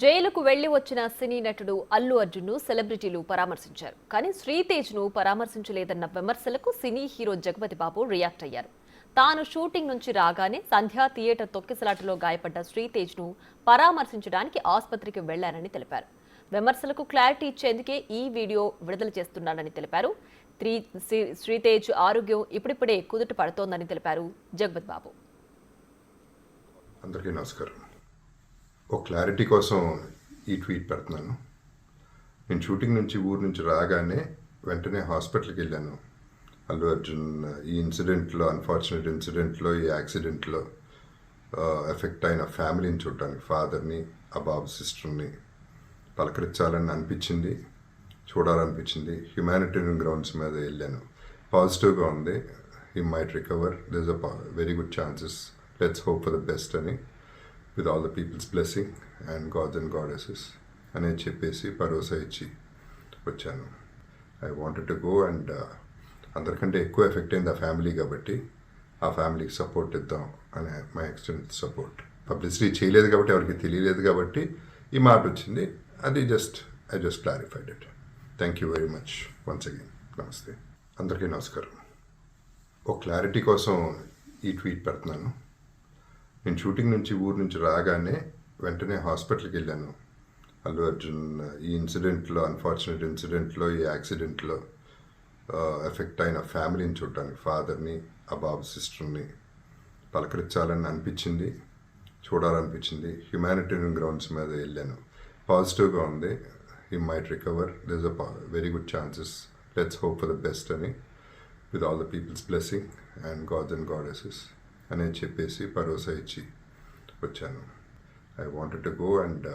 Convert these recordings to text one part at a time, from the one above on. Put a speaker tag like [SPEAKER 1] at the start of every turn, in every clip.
[SPEAKER 1] జైలుకు వెళ్లి వచ్చిన సినీ నటుడు అల్లు అర్జున్ను సెలబ్రిటీలు పరామర్శించారు. కానీ శ్రీతేజ్ను పరామర్శించలేదన్న విమర్శలకు సినీ హీరో జగపతి బాబు రియాక్ట్ అయ్యారు. తాను షూటింగ్ నుంచి రాగానే సంధ్యా థియేటర్ తొక్కిసలాటలో గాయపడ్డ శ్రీతేజ్ను పరామర్శించడానికి ఆసుపత్రికి వెళ్లారని తెలిపారు. విమర్శలకు క్లారిటీ ఇచ్చేందుకే ఈ వీడియో విడుదల చేస్తున్నానని తెలిపారు. శ్రీతేజ్ ఆరోగ్యం ఇప్పుడిప్పుడే కుదుట పడుతోందని తెలిపారు జగపతి బాబు.
[SPEAKER 2] అందరికీ నమస్కారం. ఒక క్లారిటీ కోసం ఈ ట్వీట్ పెడుతున్నాను. నేను షూటింగ్ నుంచి ఊరు నుంచి రాగానే వెంటనే హాస్పిటల్కి వెళ్ళాను. అల్లు అర్జున్ ఈ ఇన్సిడెంట్లో, అన్ఫార్చునేట్ ఇన్సిడెంట్లో, ఈ యాక్సిడెంట్లో ఎఫెక్ట్ అయిన ఫ్యామిలీని చూడటానికి, ఫాదర్ని, ఆ బాబు సిస్టర్ని పలకరించాలని అనిపించింది, చూడాలనిపించింది. హ్యుమానిటేరియన్ గ్రౌండ్స్ మీద వెళ్ళాను. పాజిటివ్గా ఉంది. He might recover, there is a very good chances, let's hope for the best అని, with all the people's blessing and gods and goddesses అని చెప్పేసి భరోసా ఇచ్చి వచ్చాను. I wanted to go and అందరికంటే ఎక్కువ ఎఫెక్ట్ అయింది ఆ ఫ్యామిలీ కాబట్టి ఆ ఫ్యామిలీకి సపోర్ట్ ఇద్దాం అనే మై ఎక్స్టెంట్ సపోర్ట్. పబ్లిసిటీ చేయలేదు కాబట్టి, ఎవరికి తెలియలేదు కాబట్టి ఈ మాట వచ్చింది. అది I just clarified it. Thank you very much once again. నమస్తే, అందరికీ నమస్కారం. ఒక క్లారిటీ కోసం ఈ ట్వీట్ పెడుతున్నాను. నేను షూటింగ్ నుంచి ఊరు నుంచి రాగానే వెంటనే హాస్పిటల్కి వెళ్ళాను. అల్లు అర్జున్ ఈ ఇన్సిడెంట్లో, అన్ఫార్చునేట్ ఇన్సిడెంట్లో, ఈ యాక్సిడెంట్లో ఎఫెక్ట్ అయిన ఫ్యామిలీని చూడటానికి, ఫాదర్ని, ఆ బాబు సిస్టర్ని పలకరించాలని అనిపించింది, చూడాలనిపించింది. హ్యుమానిటేరియన్ గ్రౌండ్స్ మీద వెళ్ళాను. పాజిటివ్గా ఉంది. He might recover, there is a very good chances, let's hope for the best అని, with all the peoples blessing and gods and goddesses అని చెప్పేసి భరోసా ఇచ్చి వచ్చాను. I wanted to go and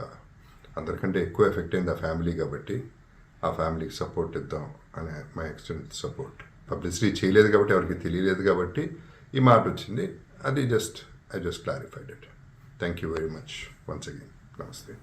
[SPEAKER 2] అందరికంటే ఎక్కువ ఎఫెక్ట్ అయింది ఆ ఫ్యామిలీ కాబట్టి ఆ ఫ్యామిలీకి సపోర్ట్ ఇద్దాం అనే మై ఎక్స్టెంట్ సపోర్ట్. పబ్లిసిటీ చేయలేదు కాబట్టి, ఎవరికి తెలియలేదు కాబట్టి ఈ మాట వచ్చింది. అది I just clarified it. Thank you very much once again. నమస్తే.